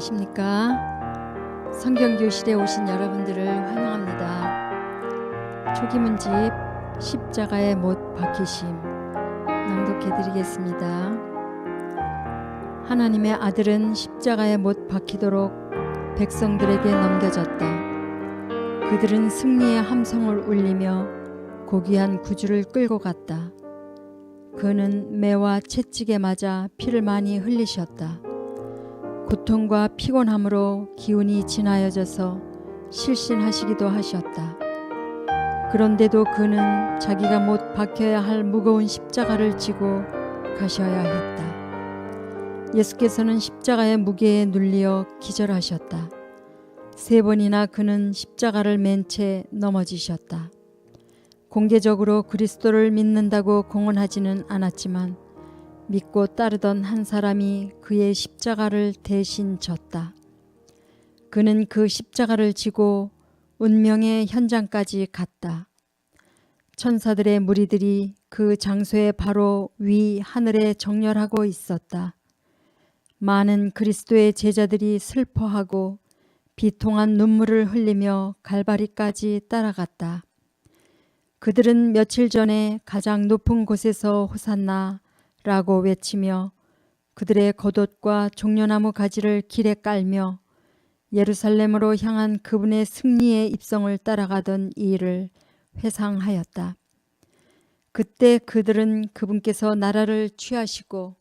안녕하십니까? 성경교실에 오신 여러분들을 환영합니다. 초기문집 십자가에 못 박히심 낭독해 드리겠습니다. 하나님의 아들은 십자가에 못 박히도록 백성들에게 넘겨졌다. 그들은 승리의 함성을 울리며 고귀한 구주를 끌고 갔다. 그는 매와 채찍에 맞아 피를 많이 흘리셨다. 고통과 피곤함으로 기운이 진하여져서 실신하시기도 하셨다. 그런데도 그는 자기가 못 박혀야 할 무거운 십자가를 지고 가셔야 했다. 예수께서는 십자가의 무게에 눌리어 기절하셨다. 3번이나 그는 십자가를 맨 채 넘어지셨다. 공개적으로 그리스도를 믿는다고 공언하지는 않았지만 믿고 따르던 한 사람이 그의 십자가를 대신 졌다. 그는 그 십자가를 지고 운명의 현장까지 갔다. 천사들의 무리들이 그 장소에 바로 위 하늘에 정렬하고 있었다. 많은 그리스도의 제자들이 슬퍼하고 비통한 눈물을 흘리며 갈바리까지 따라갔다. 그들은 며칠 전에 가장 높은 곳에서 호산나 라고 외치며 그들의 겉옷과 종려나무 가지를 길에 깔며 예루살렘으로 향한 그분의 승리의 입성을 따라가던 이 일을 회상하였다. 그때 그들은 그분께서 나라를 취하시고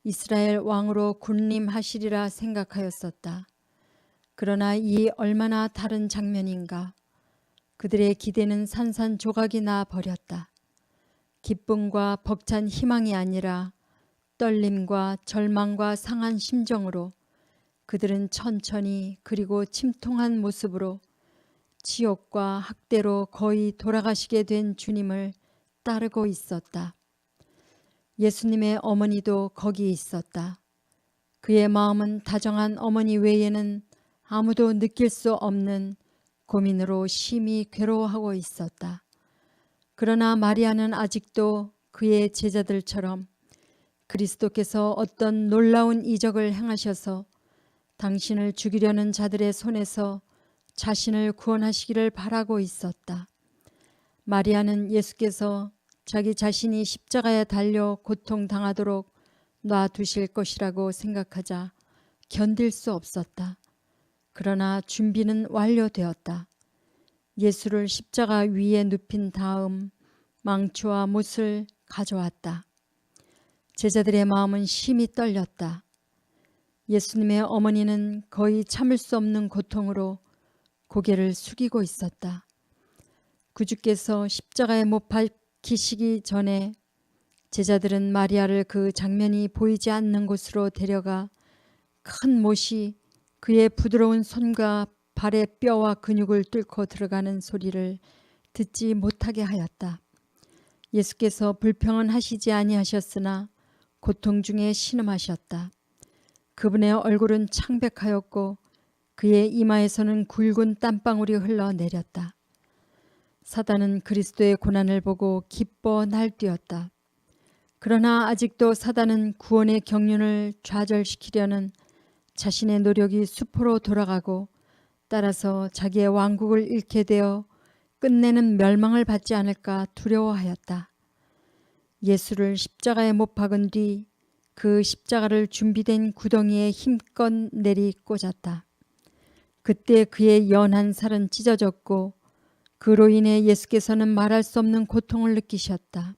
이스라엘 왕으로 군림하시리라 생각하였었다. 그러나 이 얼마나 다른 장면인가. 그들의 기대는 산산조각이 나 버렸다. 기쁨과 벅찬 희망이 아니라 떨림과 절망과 상한 심정으로 그들은 천천히 그리고 침통한 모습으로 지옥과 학대로 거의 돌아가시게 된 주님을 따르고 있었다. 예수님의 어머니도 거기 있었다. 그의 마음은 다정한 어머니 외에는 아무도 느낄 수 없는 고민으로 심히 괴로워하고 있었다. 그러나 마리아는 아직도 그의 제자들처럼 그리스도께서 어떤 놀라운 이적을 행하셔서 당신을 죽이려는 자들의 손에서 자신을 구원하시기를 바라고 있었다. 마리아는 예수께서 자기 자신이 십자가에 달려 고통당하도록 놔두실 것이라고 생각하자 견딜 수 없었다. 그러나 준비는 완료되었다. 예수를 십자가 위에 눕힌 다음 망치와 못을 가져왔다. 제자들의 마음은 심히 떨렸다. 예수님의 어머니는 거의 참을 수 없는 고통으로 고개를 숙이고 있었다. 구주께서 십자가에 못 박히시기 전에 제자들은 마리아를 그 장면이 보이지 않는 곳으로 데려가 큰 못이 그의 부드러운 손과 발의 뼈와 근육을 뚫고 들어가는 소리를 듣지 못하게 하였다. 예수께서 불평은 하시지 아니하셨으나 고통 중에 신음하셨다. 그분의 얼굴은 창백하였고 그의 이마에서는 굵은 땀방울이 흘러내렸다. 사단은 그리스도의 고난을 보고 기뻐 날뛰었다. 그러나 아직도 사단은 구원의 경륜을 좌절시키려는 자신의 노력이 수포로 돌아가고 따라서 자기의 왕국을 잃게 되어 끝내는 멸망을 받지 않을까 두려워하였다. 예수를 십자가에 못 박은 뒤 그 십자가를 준비된 구덩이에 힘껏 내리 꽂았다. 그때 그의 연한 살은 찢어졌고 그로 인해 예수께서는 말할 수 없는 고통을 느끼셨다.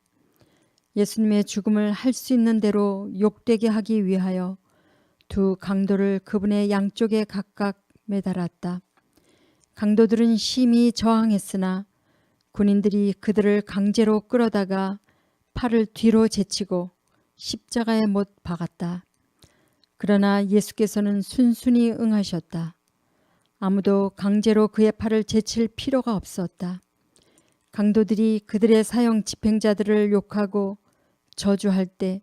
예수님의 죽음을 할 수 있는 대로 욕되게 하기 위하여 2 강도를 그분의 양쪽에 각각 매달았다. 강도들은 심히 저항했으나 군인들이 그들을 강제로 끌어다가 팔을 뒤로 제치고 십자가에 못 박았다. 그러나 예수께서는 순순히 응하셨다. 아무도 강제로 그의 팔을 제칠 필요가 없었다. 강도들이 그들의 사형 집행자들을 욕하고 저주할 때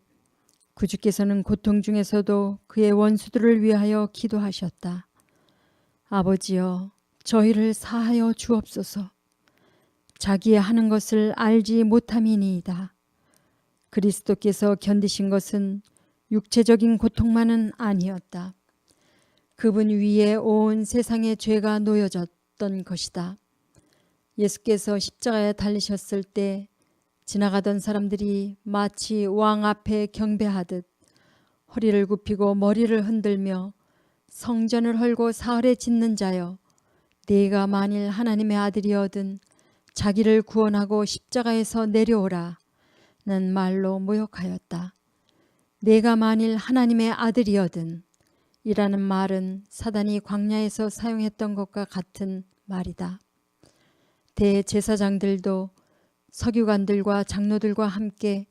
구주께서는 고통 중에서도 그의 원수들을 위하여 기도하셨다. 아버지여, 저희를 사하여 주옵소서. 자기의 하는 것을 알지 못함이니이다. 그리스도께서 견디신 것은 육체적인 고통만은 아니었다. 그분 위에 온 세상의 죄가 놓여졌던 것이다. 예수께서 십자가에 달리셨을 때 지나가던 사람들이 마치 왕 앞에 경배하듯 허리를 굽히고 머리를 흔들며 성전을 헐고 사흘에 짓는 자여, 네가 만일 하나님의 아들이어든 자기를 구원하고 십자가에서 내려오라 는 말로 모욕하였다. 네가 만일 하나님의 아들이어든 이라는 말은 사단이 광야에서 사용했던 것과 같은 말이다. 대제사장들도 서기관들과 장로들과 함께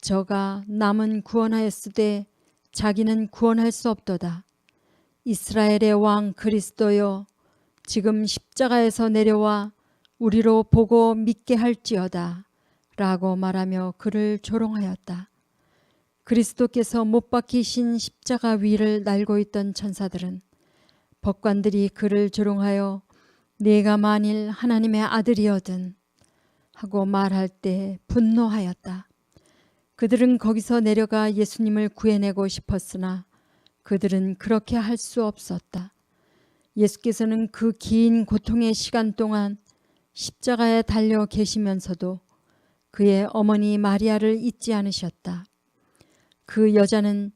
저가 남은 구원하였으되 자기는 구원할 수 없도다. 이스라엘의 왕 그리스도여, 지금 십자가에서 내려와 우리로 보고 믿게 할지어다 라고 말하며 그를 조롱하였다. 그리스도께서 못 박히신 십자가 위를 날고 있던 천사들은 법관들이 그를 조롱하여 네가 만일 하나님의 아들이어든 하고 말할 때 분노하였다. 그들은 거기서 내려가 예수님을 구해내고 싶었으나 그들은 그렇게 할 수 없었다. 예수께서는 그 긴 고통의 시간 동안 십자가에 달려 계시면서도 그의 어머니 마리아를 잊지 않으셨다. 그 여자는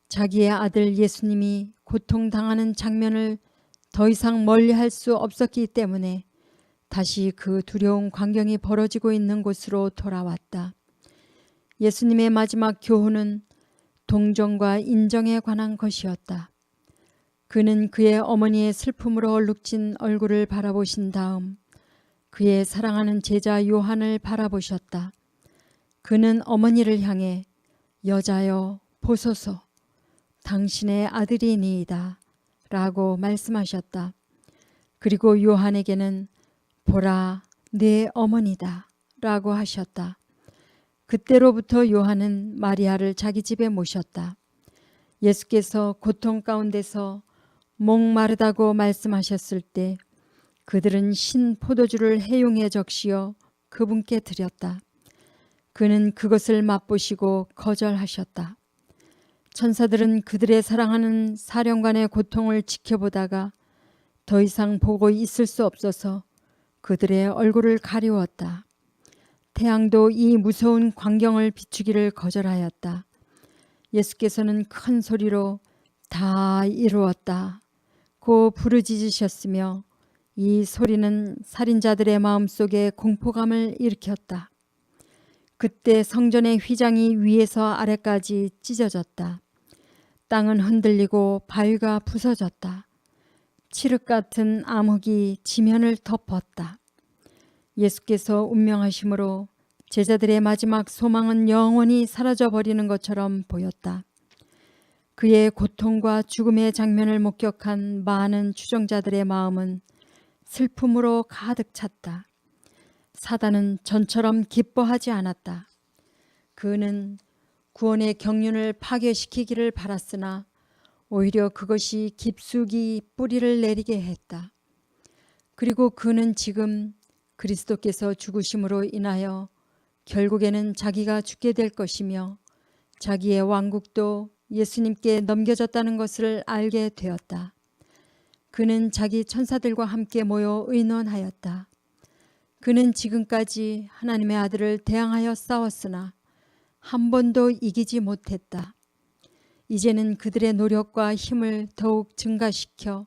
자기의 아들 예수님이 고통당하는 장면을 더 이상 멀리할 수 없었기 때문에 다시 그 두려운 광경이 벌어지고 있는 곳으로 돌아왔다. 예수님의 마지막 교훈은 동정과 인정에 관한 것이었다. 그는 그의 어머니의 슬픔으로 얼룩진 얼굴을 바라보신 다음 그의 사랑하는 제자 요한을 바라보셨다. 그는 어머니를 향해 여자여 보소서, 당신의 아들이니이다 라고 말씀하셨다. 그리고 요한에게는 보라, 내 어머니다 라고 하셨다. 그때로부터 요한은 마리아를 자기 집에 모셨다. 예수께서 고통 가운데서 목마르다고 말씀하셨을 때 그들은 신 포도주를 해용해 적시어 그분께 드렸다. 그는 그것을 맛보시고 거절하셨다. 천사들은 그들의 사랑하는 사령관의 고통을 지켜보다가 더 이상 보고 있을 수 없어서 그들의 얼굴을 가리웠다. 태양도 이 무서운 광경을 비추기를 거절하였다. 예수께서는 큰 소리로 다 이루었다 고 부르짖으셨으며 이 소리는 살인자들의 마음속에 공포감을 일으켰다. 그때 성전의 휘장이 위에서 아래까지 찢어졌다. 땅은 흔들리고 바위가 부서졌다. 칠흑 같은 암흑이 지면을 덮었다. 예수께서 운명하심으로 제자들의 마지막 소망은 영원히 사라져버리는 것처럼 보였다. 그의 고통과 죽음의 장면을 목격한 많은 추종자들의 마음은 슬픔으로 가득 찼다. 사단은 전처럼 기뻐하지 않았다. 그는 구원의 경륜을 파괴시키기를 바랐으나 오히려 그것이 깊숙이 뿌리를 내리게 했다. 그리고 그는 지금 그리스도께서 죽으심으로 인하여 결국에는 자기가 죽게 될 것이며 자기의 왕국도 예수님께 넘겨졌다는 것을 알게 되었다. 그는 자기 천사들과 함께 모여 의논하였다. 그는 지금까지 하나님의 아들을 대항하여 싸웠으나 한 번도 이기지 못했다. 이제는 그들의 노력과 힘을 더욱 증가시켜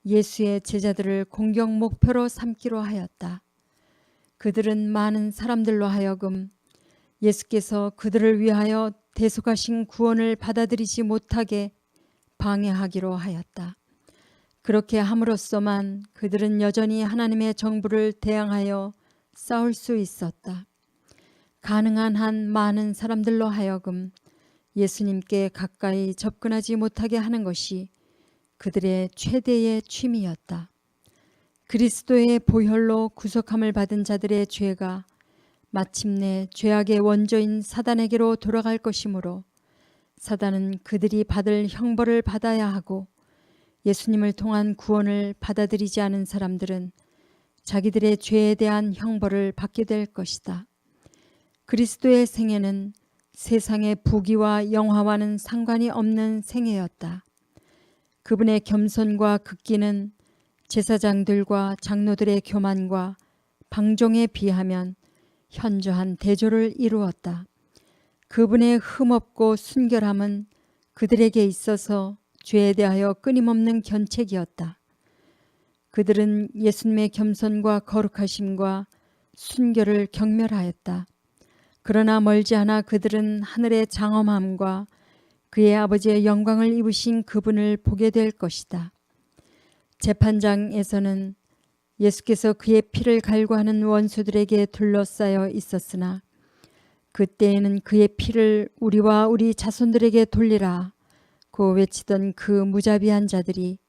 예수의 제자들을 공격 목표로 삼기로 하였다. 그들은 많은 사람들로 하여금 예수께서 그들을 위하여 대속하신 구원을 받아들이지 못하게 방해하기로 하였다. 그렇게 함으로써만 그들은 여전히 하나님의 정부를 대항하여 싸울 수 있었다. 가능한 한 많은 사람들로 하여금 예수님께 가까이 접근하지 못하게 하는 것이 그들의 최대의 취미였다. 그리스도의 보혈로 구속함을 받은 자들의 죄가 마침내 죄악의 원조인 사단에게로 돌아갈 것이므로 사단은 그들이 받을 형벌을 받아야 하고 예수님을 통한 구원을 받아들이지 않은 사람들은 자기들의 죄에 대한 형벌을 받게 될 것이다. 그리스도의 생애는 세상의 부귀와 영화와는 상관이 없는 생애였다. 그분의 겸손과 극기는 제사장들과 장로들의 교만과 방종에 비하면 현저한 대조를 이루었다. 그분의 흠없고 순결함은 그들에게 있어서 죄에 대하여 끊임없는 견책이었다. 그들은 예수님의 겸손과 거룩하심과 순결을 경멸하였다. 그러나 멀지 않아 그들은 하늘의 장엄함과 그의 아버지의 영광을 입으신 그분을 보게 될 것이다. 재판장에서는 예수께서 그의 피를 갈구하는 원수들에게 둘러싸여 있었으나 그때에는 그의 피를 우리와 우리 자손들에게 돌리라 고 외치던 그 무자비한 자들이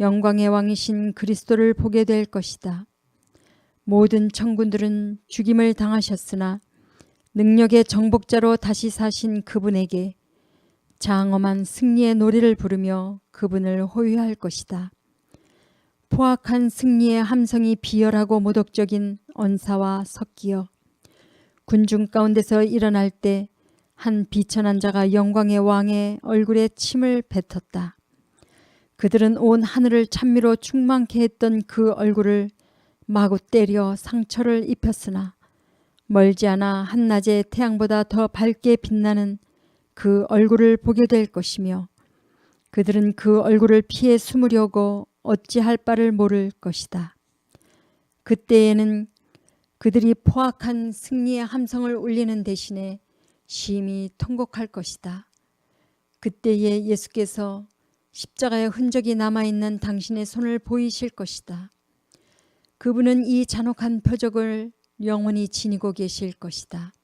영광의 왕이신 그리스도를 보게 될 것이다. 모든 천군들은 죽임을 당하셨으나 능력의 정복자로 다시 사신 그분에게 장엄한 승리의 노래를 부르며 그분을 호위할 것이다. 포악한 승리의 함성이 비열하고 모독적인 언사와 섞이어 군중 가운데서 일어날 때 한 비천한 자가 영광의 왕의 얼굴에 침을 뱉었다. 그들은 온 하늘을 찬미로 충만케 했던 그 얼굴을 마구 때려 상처를 입혔으나 멀지 않아 한낮의 태양보다 더 밝게 빛나는 그 얼굴을 보게 될 것이며 그들은 그 얼굴을 피해 숨으려고 어찌할 바를 모를 것이다. 그때에는 그들이 포악한 승리의 함성을 울리는 대신에 심히 통곡할 것이다. 그때에 예수께서 십자가의 흔적이 남아있는 당신의 손을 보이실 것이다. 그분은 이 잔혹한 표적을 영원히 지니고 계실 것이다.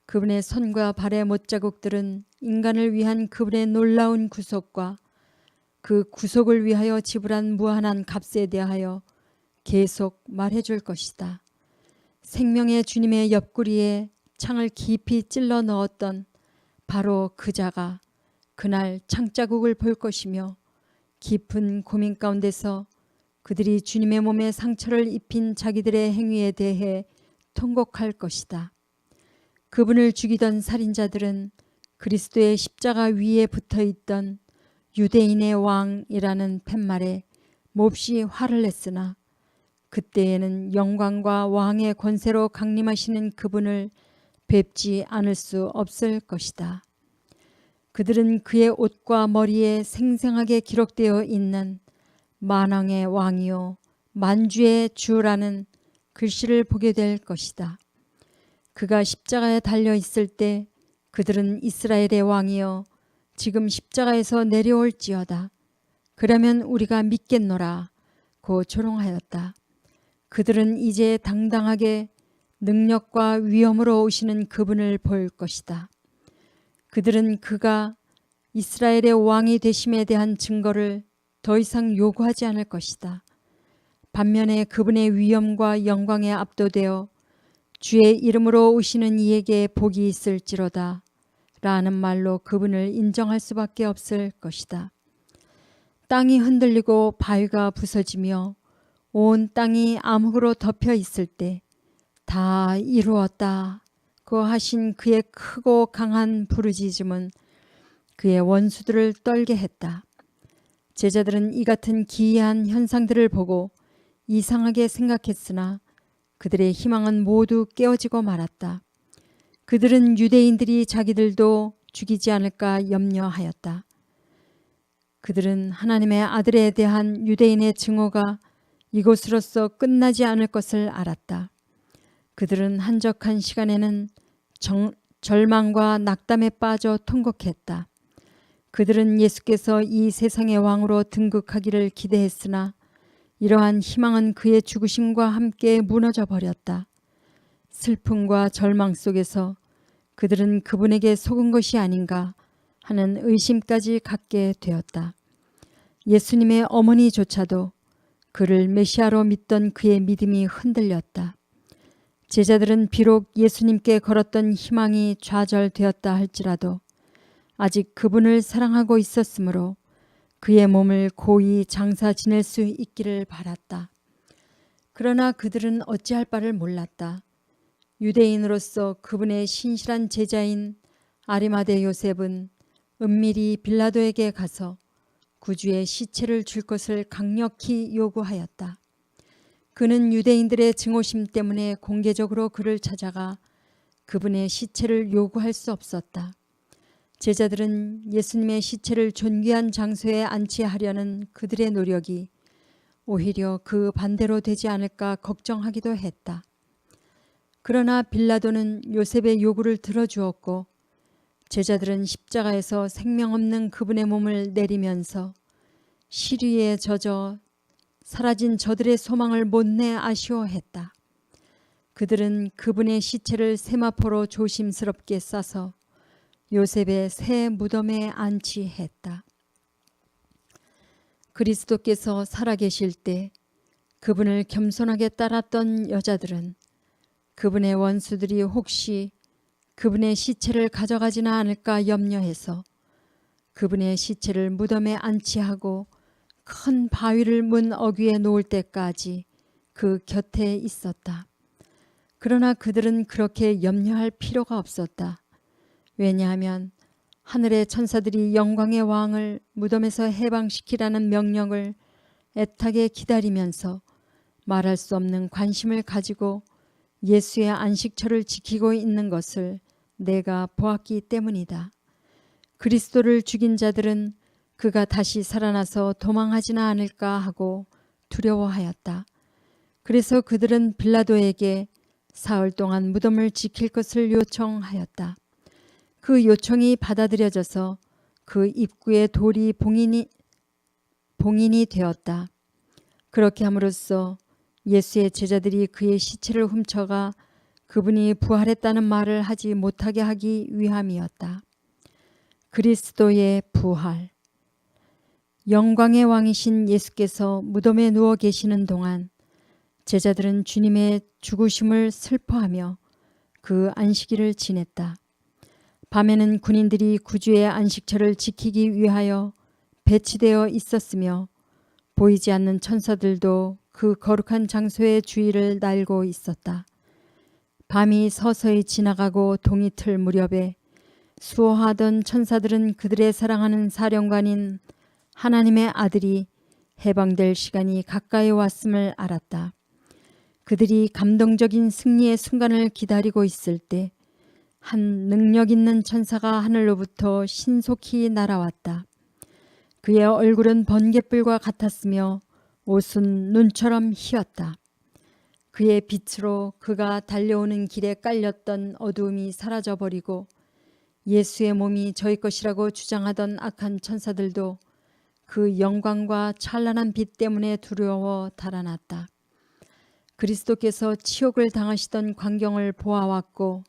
그분의 손과 발의 못자국들은 인간을 위한 그분의 놀라운 구속과 그 구속을 위하여 지불한 무한한 값에 대하여 계속 말해줄 것이다. 생명의 주님의 옆구리에 창을 깊이 찔러 넣었던 바로 그 자가 그날 창자국을 볼 것이며 깊은 고민 가운데서 그들이 주님의 몸에 상처를 입힌 자기들의 행위에 대해 통곡할 것이다. 그분을 죽이던 살인자들은 그리스도의 십자가 위에 붙어있던 유대인의 왕이라는 팻말에 몹시 화를 냈으나 그때에는 영광과 왕의 권세로 강림하시는 그분을 뵙지 않을 수 없을 것이다. 그들은 그의 옷과 머리에 생생하게 기록되어 있는 만왕의 왕이요 만주의 주라는 글씨를 보게 될 것이다. 그가 십자가에 달려 있을 때 그들은 이스라엘의 왕이여 지금 십자가에서 내려올지어다. 그러면 우리가 믿겠노라 고 조롱하였다. 그들은 이제 당당하게 능력과 위엄으로 오시는 그분을 볼 것이다. 그들은 그가 이스라엘의 왕이 되심에 대한 증거를 더 이상 요구하지 않을 것이다. 반면에 그분의 위엄과 영광에 압도되어 주의 이름으로 오시는 이에게 복이 있을지로다 라는 말로 그분을 인정할 수밖에 없을 것이다. 땅이 흔들리고 바위가 부서지며 온 땅이 암흑으로 덮여 있을 때 다 이루었다고 하신 그의 크고 강한 부르짖음은 그의 원수들을 떨게 했다. 제자들은 이 같은 기이한 현상들을 보고 이상하게 생각했으나 그들의 희망은 모두 깨어지고 말았다. 그들은 유대인들이 자기들도 죽이지 않을까 염려하였다. 그들은 하나님의 아들에 대한 유대인의 증오가 이곳으로서 끝나지 않을 것을 알았다. 그들은 한적한 시간에는 절망과 낙담에 빠져 통곡했다. 그들은 예수께서 이 세상의 왕으로 등극하기를 기대했으나 이러한 희망은 그의 죽으심과 함께 무너져 버렸다. 슬픔과 절망 속에서 그들은 그분에게 속은 것이 아닌가 하는 의심까지 갖게 되었다. 예수님의 어머니조차도 그를 메시아로 믿던 그의 믿음이 흔들렸다. 제자들은 비록 예수님께 걸었던 희망이 좌절되었다 할지라도 아직 그분을 사랑하고 있었으므로 그의 몸을 고이 장사 지낼 수 있기를 바랐다. 그러나 그들은 어찌할 바를 몰랐다. 유대인으로서 그분의 신실한 제자인 아리마대 요셉은 은밀히 빌라도에게 가서 구주의 시체를 줄 것을 강력히 요구하였다. 그는 유대인들의 증오심 때문에 공개적으로 그를 찾아가 그분의 시체를 요구할 수 없었다. 제자들은 예수님의 시체를 존귀한 장소에 안치하려는 그들의 노력이 오히려 그 반대로 되지 않을까 걱정하기도 했다. 그러나 빌라도는 요셉의 요구를 들어주었고 제자들은 십자가에서 생명 없는 그분의 몸을 내리면서 시리에 젖어 사라진 저들의 소망을 못내 아쉬워했다. 그들은 그분의 시체를 세마포로 조심스럽게 싸서 요셉의 새 무덤에 안치했다. 그리스도께서 살아계실 때 그분을 겸손하게 따랐던 여자들은 그분의 원수들이 혹시 그분의 시체를 가져가지는 않을까 염려해서 그분의 시체를 무덤에 안치하고 큰 바위를 문 어귀에 놓을 때까지 그 곁에 있었다. 그러나 그들은 그렇게 염려할 필요가 없었다. 왜냐하면 하늘의 천사들이 영광의 왕을 무덤에서 해방시키라는 명령을 애타게 기다리면서 말할 수 없는 관심을 가지고 예수의 안식처를 지키고 있는 것을 내가 보았기 때문이다. 그리스도를 죽인 자들은 그가 다시 살아나서 도망하지는 않을까 하고 두려워하였다. 그래서 그들은 빌라도에게 사흘 동안 무덤을 지킬 것을 요청하였다. 그 요청이 받아들여져서 그 입구에 돌이 봉인이 되었다. 그렇게 함으로써 예수의 제자들이 그의 시체를 훔쳐가 그분이 부활했다는 말을 하지 못하게 하기 위함이었다. 그리스도의 부활. 영광의 왕이신 예수께서 무덤에 누워 계시는 동안 제자들은 주님의 죽으심을 슬퍼하며 그 안식일을 지냈다. 밤에는 군인들이 구주의 안식처를 지키기 위하여 배치되어 있었으며 보이지 않는 천사들도 그 거룩한 장소의 주위를 날고 있었다. 밤이 서서히 지나가고 동이 틀 무렵에 수호하던 천사들은 그들의 사랑하는 사령관인 하나님의 아들이 해방될 시간이 가까이 왔음을 알았다. 그들이 감동적인 승리의 순간을 기다리고 있을 때 한 능력 있는 천사가 하늘로부터 신속히 날아왔다. 그의 얼굴은 번갯불과 같았으며 옷은 눈처럼 희었다. 그의 빛으로 그가 달려오는 길에 깔렸던 어두움이 사라져버리고 예수의 몸이 저희 것이라고 주장하던 악한 천사들도 그 영광과 찬란한 빛 때문에 두려워 달아났다. 그리스도께서 치욕을 당하시던 광경을 보아왔고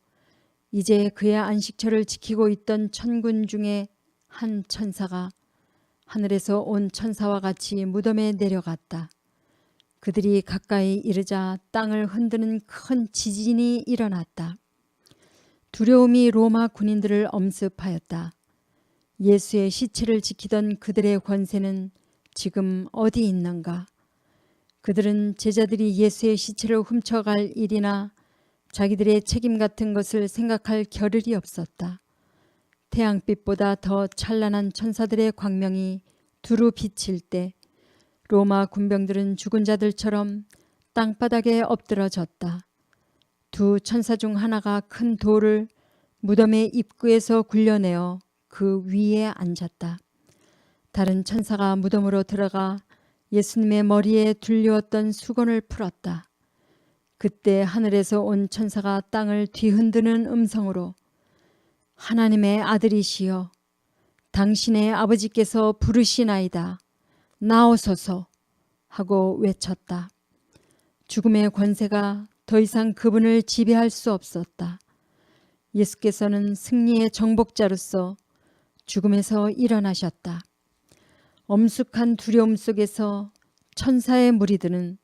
이제 그의 안식처를 지키고 있던 천군 중에 한 천사가 하늘에서 온 천사와 같이 무덤에 내려갔다. 그들이 가까이 이르자 땅을 흔드는 큰 지진이 일어났다. 두려움이 로마 군인들을 엄습하였다. 예수의 시체를 지키던 그들의 권세는 지금 어디 있는가? 그들은 제자들이 예수의 시체를 훔쳐갈 일이나 자기들의 책임 같은 것을 생각할 겨를이 없었다. 태양빛보다 더 찬란한 천사들의 광명이 두루 비칠 때 로마 군병들은 죽은 자들처럼 땅바닥에 엎드러졌다. 두 천사 중 하나가 큰 돌을 무덤의 입구에서 굴려내어 그 위에 앉았다. 다른 천사가 무덤으로 들어가 예수님의 머리에 둘리었던 수건을 풀었다. 그때 하늘에서 온 천사가 땅을 뒤흔드는 음성으로 하나님의 아들이시여 당신의 아버지께서 부르시나이다. 나오소서 하고 외쳤다. 죽음의 권세가 더 이상 그분을 지배할 수 없었다. 예수께서는 승리의 정복자로서 죽음에서 일어나셨다. 엄숙한 두려움 속에서 천사의 무리들은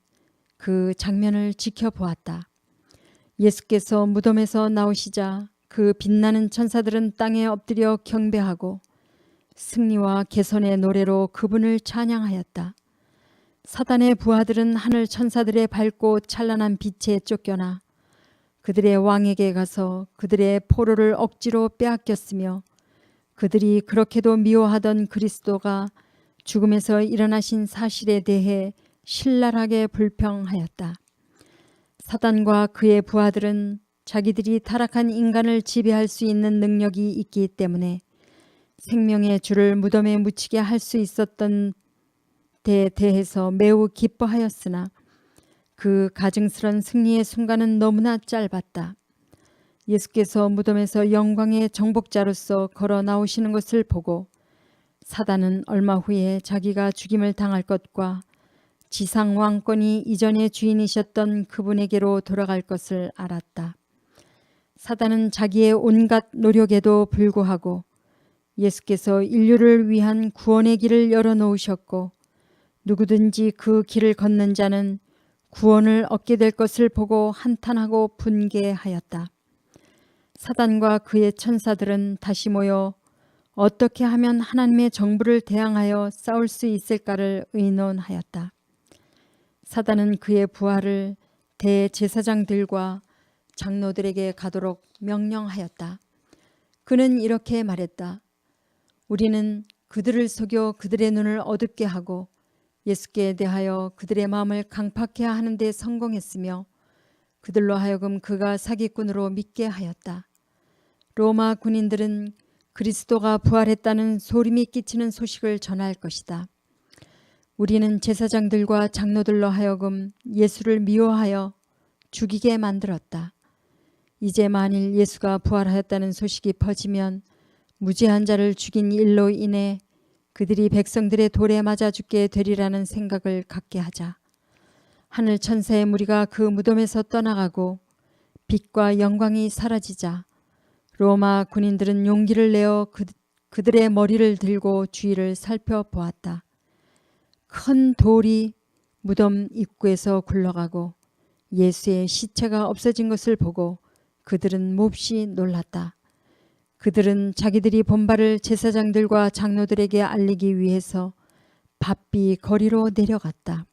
그 장면을 지켜보았다. 예수께서 무덤에서 나오시자 그 빛나는 천사들은 땅에 엎드려 경배하고 승리와 개선의 노래로 그분을 찬양하였다. 사단의 부하들은 하늘 천사들의 밝고 찬란한 빛에 쫓겨나 그들의 왕에게 가서 그들의 포로를 억지로 빼앗겼으며 그들이 그렇게도 미워하던 그리스도가 죽음에서 일어나신 사실에 대해 신랄하게 불평하였다. 사단과 그의 부하들은 자기들이 타락한 인간을 지배할 수 있는 능력이 있기 때문에 생명의 줄을 무덤에 묻히게 할 수 있었던 데 대해서 매우 기뻐하였으나 그 가증스런 승리의 순간은 너무나 짧았다. 예수께서 무덤에서 영광의 정복자로서 걸어 나오시는 것을 보고 사단은 얼마 후에 자기가 죽임을 당할 것과 지상 왕권이 이전의 주인이셨던 그분에게로 돌아갈 것을 알았다. 사단은 자기의 온갖 노력에도 불구하고 예수께서 인류를 위한 구원의 길을 열어놓으셨고 누구든지 그 길을 걷는 자는 구원을 얻게 될 것을 보고 한탄하고 분개하였다. 사단과 그의 천사들은 다시 모여 어떻게 하면 하나님의 정부를 대항하여 싸울 수 있을까를 의논하였다. 사단은 그의 부하를 대제사장들과 장로들에게 가도록 명령하였다. 그는 이렇게 말했다. 우리는 그들을 속여 그들의 눈을 어둡게 하고 예수께 대하여 그들의 마음을 강팍해 하는 데 성공했으며 그들로 하여금 그가 사기꾼으로 믿게 하였다. 로마 군인들은 그리스도가 부활했다는 소림이 끼치는 소식을 전할 것이다. 우리는 제사장들과 장로들로 하여금 예수를 미워하여 죽이게 만들었다. 이제 만일 예수가 부활하였다는 소식이 퍼지면 무죄한 자를 죽인 일로 인해 그들이 백성들의 돌에 맞아 죽게 되리라는 생각을 갖게 하자. 하늘 천사의 무리가 그 무덤에서 떠나가고 빛과 영광이 사라지자 로마 군인들은 용기를 내어 그들의 머리를 들고 주위를 살펴보았다. 큰 돌이 무덤 입구에서 굴러가고 예수의 시체가 없어진 것을 보고 그들은 몹시 놀랐다. 그들은 자기들이 본 바를 제사장들과 장로들에게 알리기 위해서 바삐 거리로 내려갔다.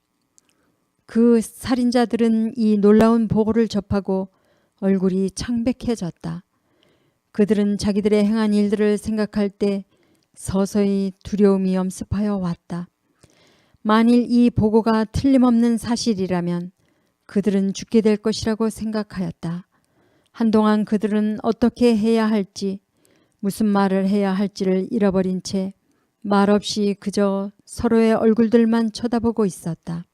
그 살인자들은 이 놀라운 보고를 접하고 얼굴이 창백해졌다. 그들은 자기들의 행한 일들을 생각할 때 서서히 두려움이 엄습하여 왔다. 만일 이 보고가 틀림없는 사실이라면 그들은 죽게 될 것이라고 생각하였다. 한동안 그들은 어떻게 해야 할지, 무슨 말을 해야 할지를 잃어버린 채 말없이 그저 서로의 얼굴들만 쳐다보고 있었다.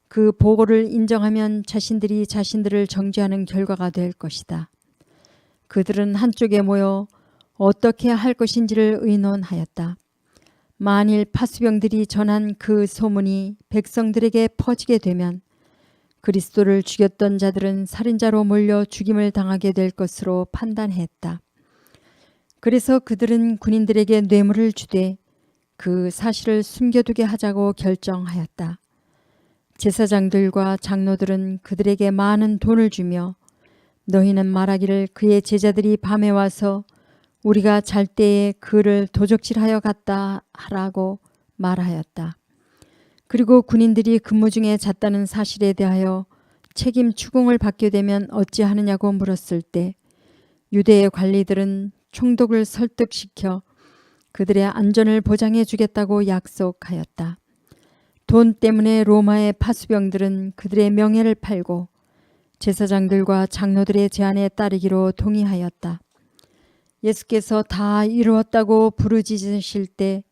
그 보고를 인정하면 자신들이 자신들을 정죄하는 결과가 될 것이다. 그들은 한쪽에 모여 어떻게 할 것인지를 의논하였다. 만일 파수병들이 전한 그 소문이 백성들에게 퍼지게 되면 그리스도를 죽였던 자들은 살인자로 몰려 죽임을 당하게 될 것으로 판단했다. 그래서 그들은 군인들에게 뇌물을 주되 그 사실을 숨겨두게 하자고 결정하였다. 제사장들과 장로들은 그들에게 많은 돈을 주며 너희는 말하기를 그의 제자들이 밤에 와서 우리가 잘 때에 그를 도적질하여 갔다 하라고 말하였다. 그리고 군인들이 근무 중에 잤다는 사실에 대하여 책임 추궁을 받게 되면 어찌하느냐고 물었을 때 유대의 관리들은 총독을 설득시켜 그들의 안전을 보장해 주겠다고 약속하였다. 돈 때문에 로마의 파수병들은 그들의 명예를 팔고 제사장들과 장로들의 제안에 따르기로 동의하였다. 예수께서 다 이루었다고 부르짖으실 때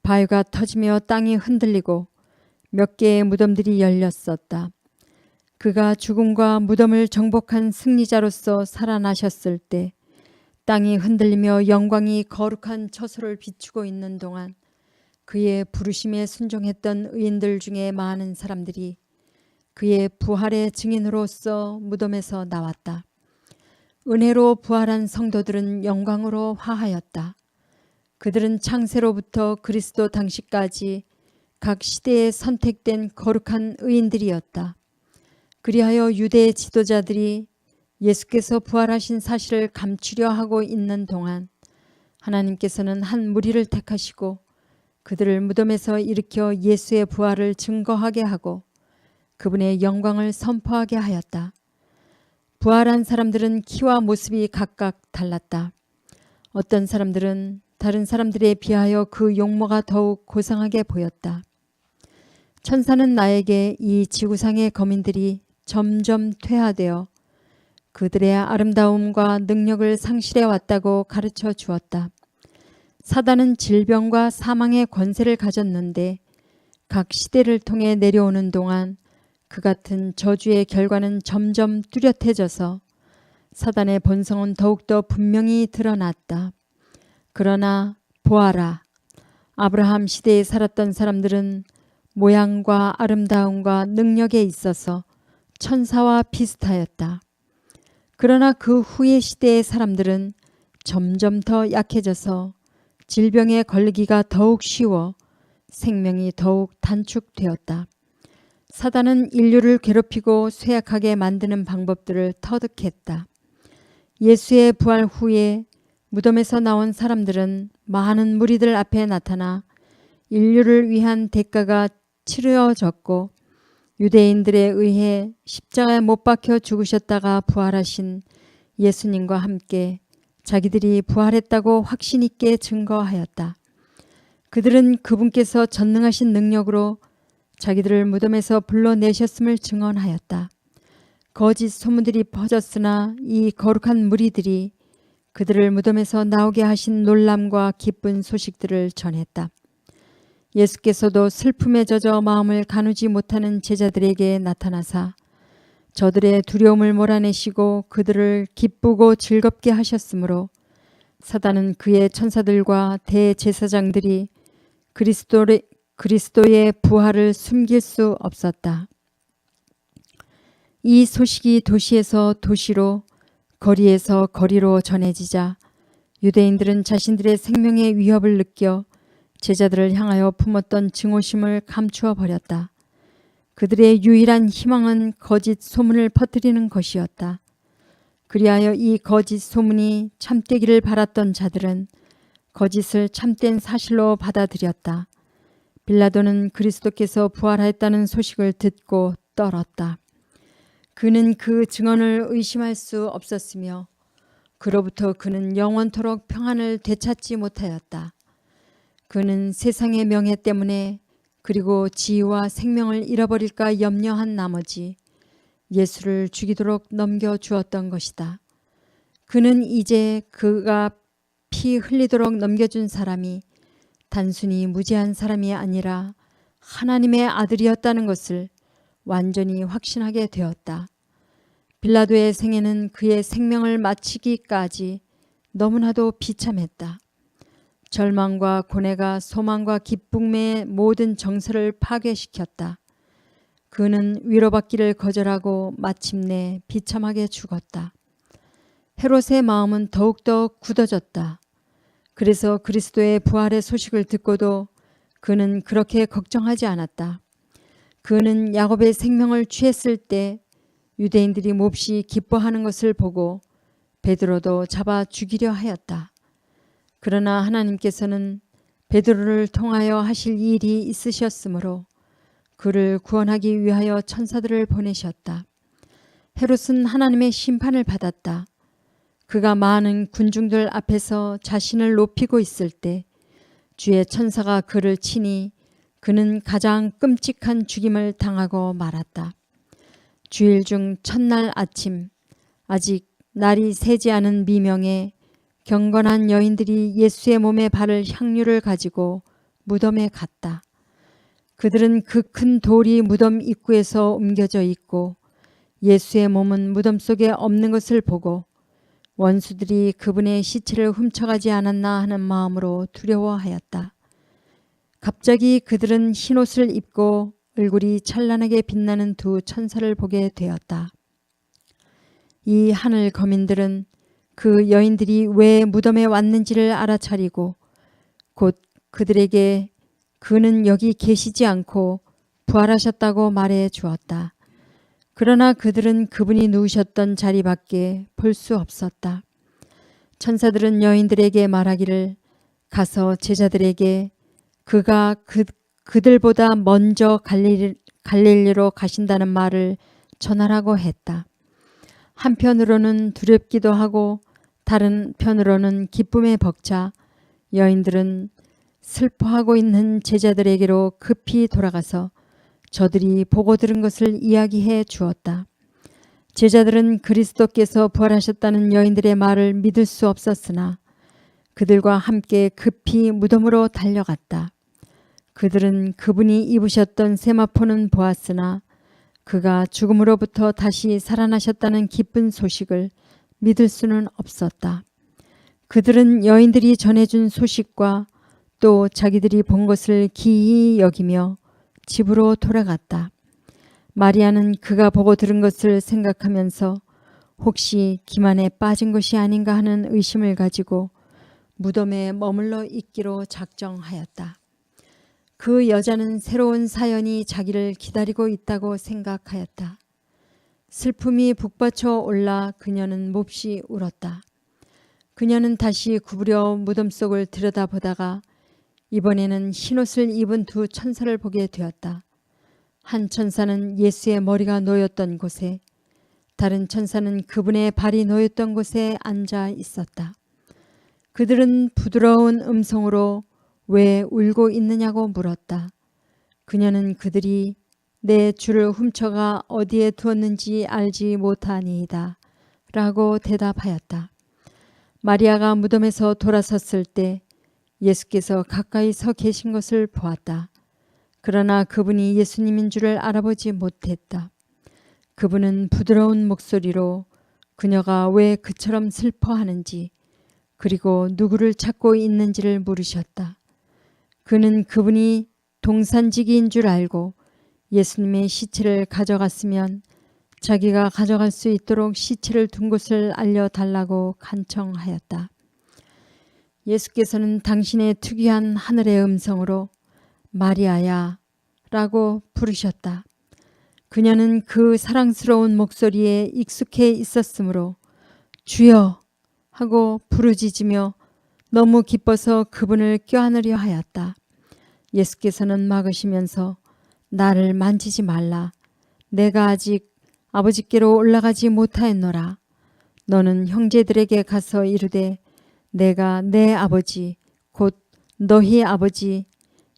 바위가 터지며 땅이 흔들리고 몇 개의 무덤들이 열렸었다. 그가 죽음과 무덤을 정복한 승리자로서 살아나셨을 때 땅이 흔들리며 영광이 거룩한 처소를 비추고 있는 동안 그의 부르심에 순종했던 의인들 중에 많은 사람들이 그의 부활의 증인으로서 무덤에서 나왔다. 은혜로 부활한 성도들은 영광으로 화하였다. 그들은 창세로부터 그리스도 당시까지 각 시대에 선택된 거룩한 의인들이었다. 그리하여 유대의 지도자들이 예수께서 부활하신 사실을 감추려 하고 있는 동안 하나님께서는 한 무리를 택하시고 그들을 무덤에서 일으켜 예수의 부활을 증거하게 하고 그분의 영광을 선포하게 하였다. 부활한 사람들은 키와 모습이 각각 달랐다. 어떤 사람들은 다른 사람들에 비하여 그 용모가 더욱 고상하게 보였다. 천사는 나에게 이 지구상의 거민들이 점점 퇴화되어 그들의 아름다움과 능력을 상실해 왔다고 가르쳐 주었다. 사단은 질병과 사망의 권세를 가졌는데 각 시대를 통해 내려오는 동안 그 같은 저주의 결과는 점점 뚜렷해져서 사단의 본성은 더욱더 분명히 드러났다. 그러나 보아라, 아브라함 시대에 살았던 사람들은 모양과 아름다움과 능력에 있어서 천사와 비슷하였다. 그러나 그 후의 시대의 사람들은 점점 더 약해져서 질병에 걸리기가 더욱 쉬워 생명이 더욱 단축되었다. 사단은 인류를 괴롭히고 쇠약하게 만드는 방법들을 터득했다. 예수의 부활 후에 무덤에서 나온 사람들은 많은 무리들 앞에 나타나 인류를 위한 대가가 치러졌고 유대인들에 의해 십자가에 못 박혀 죽으셨다가 부활하신 예수님과 함께 자기들이 부활했다고 확신 있게 증거하였다. 그들은 그분께서 전능하신 능력으로 자기들을 무덤에서 불러내셨음을 증언하였다. 거짓 소문들이 퍼졌으나 이 거룩한 무리들이 그들을 무덤에서 나오게 하신 놀람과 기쁜 소식들을 전했다. 예수께서도 슬픔에 젖어 마음을 가누지 못하는 제자들에게 나타나사 저들의 두려움을 몰아내시고 그들을 기쁘고 즐겁게 하셨으므로 사단은 그의 천사들과 대제사장들이 그리스도의 부활을 숨길 수 없었다. 이 소식이 도시에서 도시로 거리에서 거리로 전해지자 유대인들은 자신들의 생명의 위협을 느껴 제자들을 향하여 품었던 증오심을 감추어 버렸다. 그들의 유일한 희망은 거짓 소문을 퍼뜨리는 것이었다. 그리하여 이 거짓 소문이 참되기를 바랐던 자들은 거짓을 참된 사실로 받아들였다. 빌라도는 그리스도께서 부활하였다는 소식을 듣고 떨었다. 그는 그 증언을 의심할 수 없었으며 그로부터 그는 영원토록 평안을 되찾지 못하였다. 그는 세상의 명예 때문에 그리고 지위와 생명을 잃어버릴까 염려한 나머지 예수를 죽이도록 넘겨주었던 것이다. 그는 이제 그가 피 흘리도록 넘겨준 사람이 단순히 무지한 사람이 아니라 하나님의 아들이었다는 것을 완전히 확신하게 되었다. 빌라도의 생애는 그의 생명을 마치기까지 너무나도 비참했다. 절망과 고뇌가 소망과 기쁨의 모든 정서를 파괴시켰다. 그는 위로받기를 거절하고 마침내 비참하게 죽었다. 헤롯의 마음은 더욱더 굳어졌다. 그래서 그리스도의 부활의 소식을 듣고도 그는 그렇게 걱정하지 않았다. 그는 야곱의 생명을 취했을 때 유대인들이 몹시 기뻐하는 것을 보고 베드로도 잡아 죽이려 하였다. 그러나 하나님께서는 베드로를 통하여 하실 일이 있으셨으므로 그를 구원하기 위하여 천사들을 보내셨다. 헤롯은 하나님의 심판을 받았다. 그가 많은 군중들 앞에서 자신을 높이고 있을 때 주의 천사가 그를 치니 그는 가장 끔찍한 죽임을 당하고 말았다. 주일 중 첫날 아침, 아직 날이 새지 않은 미명에 경건한 여인들이 예수의 몸에 바를 향유를 가지고 무덤에 갔다. 그들은 그 큰 돌이 무덤 입구에서 옮겨져 있고 예수의 몸은 무덤 속에 없는 것을 보고 원수들이 그분의 시체를 훔쳐가지 않았나 하는 마음으로 두려워하였다. 갑자기 그들은 흰옷을 입고 얼굴이 찬란하게 빛나는 두 천사를 보게 되었다. 이 하늘 거민들은 그 여인들이 왜 무덤에 왔는지를 알아차리고 곧 그들에게 그는 여기 계시지 않고 부활하셨다고 말해 주었다. 그러나 그들은 그분이 누우셨던 자리밖에 볼 수 없었다. 천사들은 여인들에게 말하기를 가서 제자들에게 그가 그들보다 먼저 갈릴리로 가신다는 말을 전하라고 했다. 한편으로는 두렵기도 하고 다른 편으로는 기쁨에 벅차 여인들은 슬퍼하고 있는 제자들에게로 급히 돌아가서 저들이 보고 들은 것을 이야기해 주었다. 제자들은 그리스도께서 부활하셨다는 여인들의 말을 믿을 수 없었으나 그들과 함께 급히 무덤으로 달려갔다. 그들은 그분이 입으셨던 세마포는 보았으나 그가 죽음으로부터 다시 살아나셨다는 기쁜 소식을 믿을 수는 없었다. 그들은 여인들이 전해준 소식과 또 자기들이 본 것을 기이히 여기며 집으로 돌아갔다. 마리아는 그가 보고 들은 것을 생각하면서 혹시 기만에 빠진 것이 아닌가 하는 의심을 가지고 무덤에 머물러 있기로 작정하였다. 그 여자는 새로운 사연이 자기를 기다리고 있다고 생각하였다. 슬픔이 북받쳐 올라 그녀는 몹시 울었다. 그녀는 다시 구부려 무덤 속을 들여다보다가 이번에는 흰옷을 입은 두 천사를 보게 되었다. 한 천사는 예수의 머리가 놓였던 곳에, 다른 천사는 그분의 발이 놓였던 곳에 앉아 있었다. 그들은 부드러운 음성으로 왜 울고 있느냐고 물었다. 그녀는 그들이 내 주를 훔쳐가 어디에 두었는지 알지 못하니이다 라고 대답하였다. 마리아가 무덤에서 돌아섰을 때 예수께서 가까이 서 계신 것을 보았다. 그러나 그분이 예수님인 줄을 알아보지 못했다. 그분은 부드러운 목소리로 그녀가 왜 그처럼 슬퍼하는지 그리고 누구를 찾고 있는지를 물으셨다. 그는 그분이 동산지기인 줄 알고 예수님의 시체를 가져갔으면 자기가 가져갈 수 있도록 시체를 둔 곳을 알려달라고 간청하였다. 예수께서는 당신의 특유한 하늘의 음성으로 마리아야 라고 부르셨다. 그녀는 그 사랑스러운 목소리에 익숙해 있었으므로 주여 하고 부르짖으며 너무 기뻐서 그분을 껴안으려 하였다. 예수께서는 막으시면서 나를 만지지 말라. 내가 아직 아버지께로 올라가지 못하였노라. 너는 형제들에게 가서 이르되 내가 내 아버지 곧 너희 아버지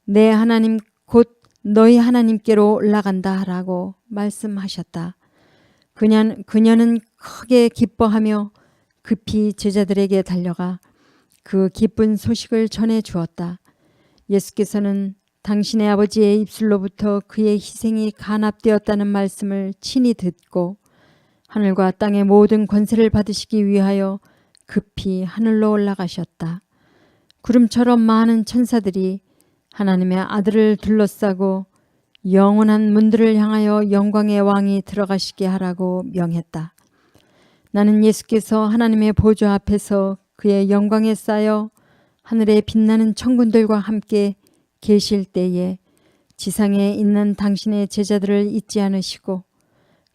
내 하나님 곧 너희 하나님께로 올라간다 하라고 말씀하셨다. 그녀는 크게 기뻐하며 급히 제자들에게 달려가 그 기쁜 소식을 전해 주었다. 예수께서는 당신의 아버지의 입술로부터 그의 희생이 간합되었다는 말씀을 친히 듣고 하늘과 땅의 모든 권세를 받으시기 위하여 급히 하늘로 올라가셨다. 구름처럼 많은 천사들이 하나님의 아들을 둘러싸고 영원한 문들을 향하여 영광의 왕이 들어가시게 하라고 명했다. 나는 예수께서 하나님의 보좌 앞에서 그의 영광에 쌓여 하늘에 빛나는 천군들과 함께 계실 때에 지상에 있는 당신의 제자들을 잊지 않으시고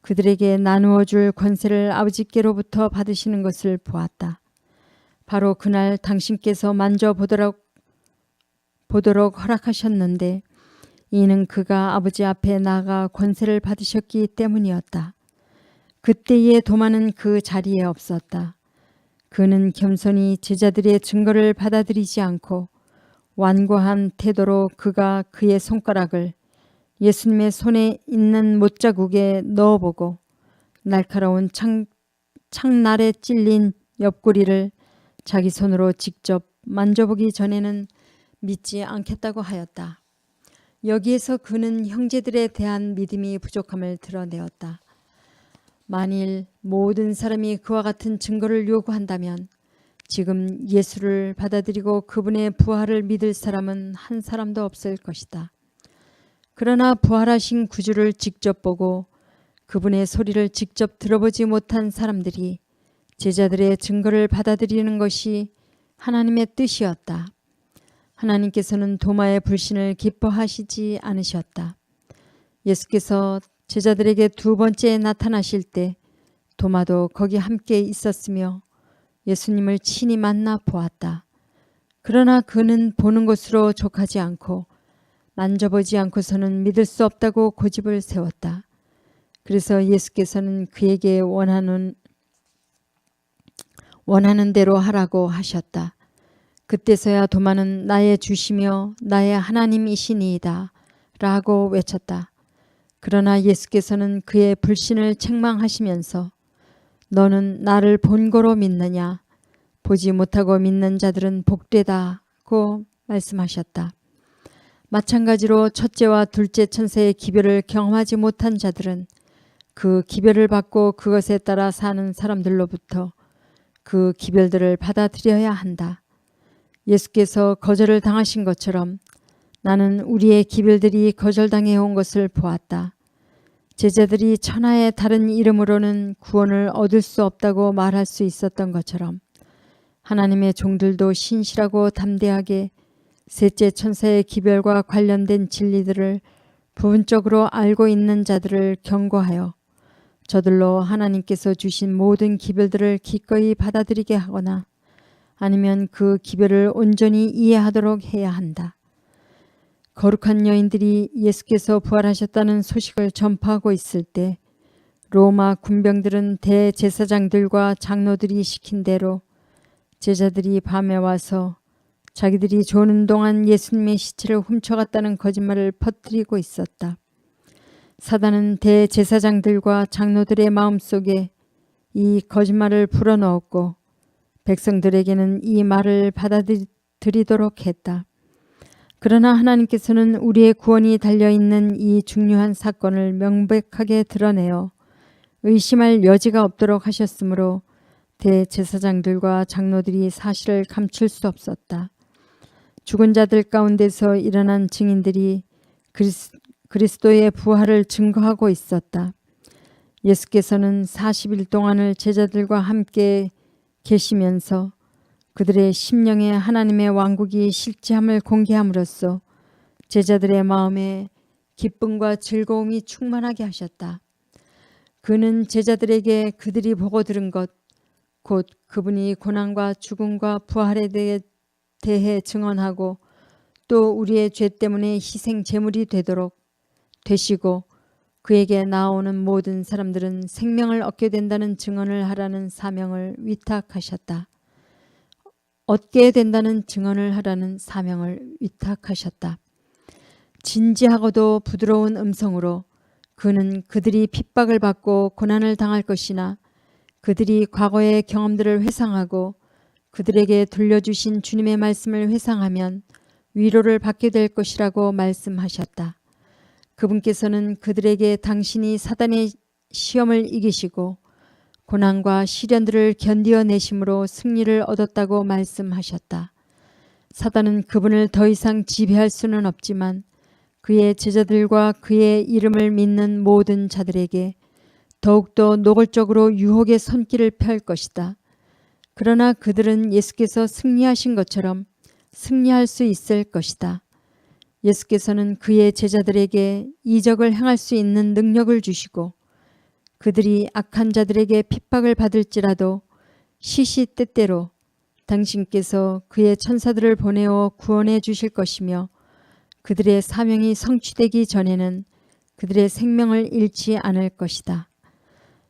그들에게 나누어 줄 권세를 아버지께로부터 받으시는 것을 보았다. 바로 그날 당신께서 만져보도록 허락하셨는데 이는 그가 아버지 앞에 나아가 권세를 받으셨기 때문이었다. 그때의 도마는 그 자리에 없었다. 그는 겸손히 제자들의 증거를 받아들이지 않고 완고한 태도로 그가 그의 손가락을 예수님의 손에 있는 못자국에 넣어보고 날카로운 창날에 찔린 옆구리를 자기 손으로 직접 만져보기 전에는 믿지 않겠다고 하였다. 여기에서 그는 형제들에 대한 믿음이 부족함을 드러내었다. 만일 모든 사람이 그와 같은 증거를 요구한다면 지금 예수를 받아들이고 그분의 부활을 믿을 사람은 한 사람도 없을 것이다. 그러나 부활하신 구주를 직접 보고 그분의 소리를 직접 들어보지 못한 사람들이 제자들의 증거를 받아들이는 것이 하나님의 뜻이었다. 하나님께서는 도마의 불신을 기뻐하시지 않으셨다. 예수께서 제자들에게 두 번째 나타나실 때 도마도 거기 함께 있었으며 예수님을 친히 만나 보았다. 그러나 그는 보는 것으로 족하지 않고 만져보지 않고서는 믿을 수 없다고 고집을 세웠다. 그래서 예수께서는 그에게 원하는 대로 하라고 하셨다. 그때서야 도마는 나의 주시며 나의 하나님이시니이다 라고 외쳤다. 그러나 예수께서는 그의 불신을 책망하시면서 너는 나를 본고로 믿느냐? 보지 못하고 믿는 자들은 복되다고 말씀하셨다. 마찬가지로 첫째와 둘째 천사의 기별을 경험하지 못한 자들은 그 기별을 받고 그것에 따라 사는 사람들로부터 그 기별들을 받아들여야 한다. 예수께서 거절을 당하신 것처럼 나는 우리의 기별들이 거절당해 온 것을 보았다. 제자들이 천하의 다른 이름으로는 구원을 얻을 수 없다고 말할 수 있었던 것처럼 하나님의 종들도 신실하고 담대하게 셋째 천사의 기별과 관련된 진리들을 부분적으로 알고 있는 자들을 경고하여 저들로 하나님께서 주신 모든 기별들을 기꺼이 받아들이게 하거나 아니면 그 기별을 온전히 이해하도록 해야 한다. 거룩한 여인들이 예수께서 부활하셨다는 소식을 전파하고 있을 때 로마 군병들은 대제사장들과 장로들이 시킨 대로 제자들이 밤에 와서 자기들이 조는 동안 예수님의 시체를 훔쳐갔다는 거짓말을 퍼뜨리고 있었다. 사단은 대제사장들과 장로들의 마음속에 이 거짓말을 불어넣었고 백성들에게는 이 말을 받아들이도록 했다. 그러나 하나님께서는 우리의 구원이 달려있는 이 중요한 사건을 명백하게 드러내어 의심할 여지가 없도록 하셨으므로 대제사장들과 장로들이 사실을 감출 수 없었다. 죽은 자들 가운데서 일어난 증인들이 그리스도의 부활을 증거하고 있었다. 예수께서는 40일 동안을 제자들과 함께 계시면서 그들의 심령에 하나님의 왕국이 실제함을 공개함으로써 제자들의 마음에 기쁨과 즐거움이 충만하게 하셨다. 그는 제자들에게 그들이 보고 들은 것, 곧 그분이 고난과 죽음과 부활에 대해 증언하고 또 우리의 죄 때문에 희생 제물이 되시고 그에게 나오는 모든 사람들은 생명을 얻게 된다는 증언을 하라는 사명을 위탁하셨다. 얻게 된다는 증언을 하라는 사명을 위탁하셨다. 진지하고도 부드러운 음성으로 그는 그들이 핍박을 받고 고난을 당할 것이나 그들이 과거의 경험들을 회상하고 그들에게 들려주신 주님의 말씀을 회상하면 위로를 받게 될 것이라고 말씀하셨다. 그분께서는 그들에게 당신이 사단의 시험을 이기시고 고난과 시련들을 견디어내심으로 승리를 얻었다고 말씀하셨다. 사단은 그분을 더 이상 지배할 수는 없지만 그의 제자들과 그의 이름을 믿는 모든 자들에게 더욱더 노골적으로 유혹의 손길을 펼 것이다. 그러나 그들은 예수께서 승리하신 것처럼 승리할 수 있을 것이다. 예수께서는 그의 제자들에게 이적을 행할 수 있는 능력을 주시고 그들이 악한 자들에게 핍박을 받을지라도 시시때때로 당신께서 그의 천사들을 보내어 구원해 주실 것이며 그들의 사명이 성취되기 전에는 그들의 생명을 잃지 않을 것이다.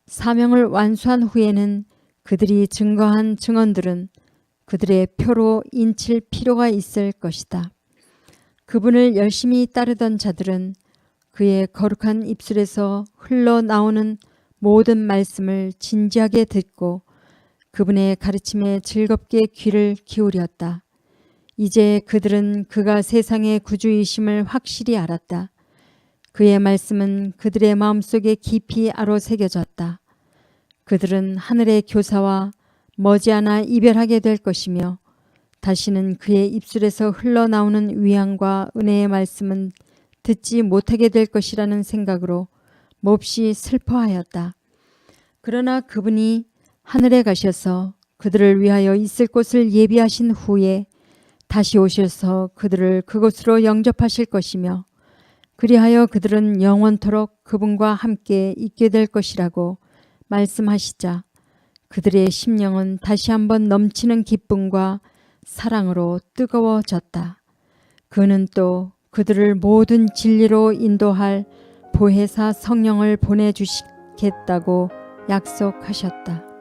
사명을 완수한 후에는 그들이 증거한 증언들은 그들의 표로 인칠 필요가 있을 것이다. 그분을 열심히 따르던 자들은 그의 거룩한 입술에서 흘러나오는 모든 말씀을 진지하게 듣고 그분의 가르침에 즐겁게 귀를 기울였다. 이제 그들은 그가 세상의 구주이심을 확실히 알았다. 그의 말씀은 그들의 마음속에 깊이 아로새겨졌다. 그들은 하늘의 교사와 머지않아 이별하게 될 것이며 다시는 그의 입술에서 흘러나오는 위안과 은혜의 말씀은 듣지 못하게 될 것이라는 생각으로 몹시 슬퍼하였다. 그러나 그분이 하늘에 가셔서 그들을 위하여 있을 곳을 예비하신 후에 다시 오셔서 그들을 그곳으로 영접하실 것이며 그리하여 그들은 영원토록 그분과 함께 있게 될 것이라고 말씀하시자 그들의 심령은 다시 한번 넘치는 기쁨과 사랑으로 뜨거워졌다. 그는 또 그들을 모든 진리로 인도할 보혜사 성령을 보내주시겠다고 약속하셨다.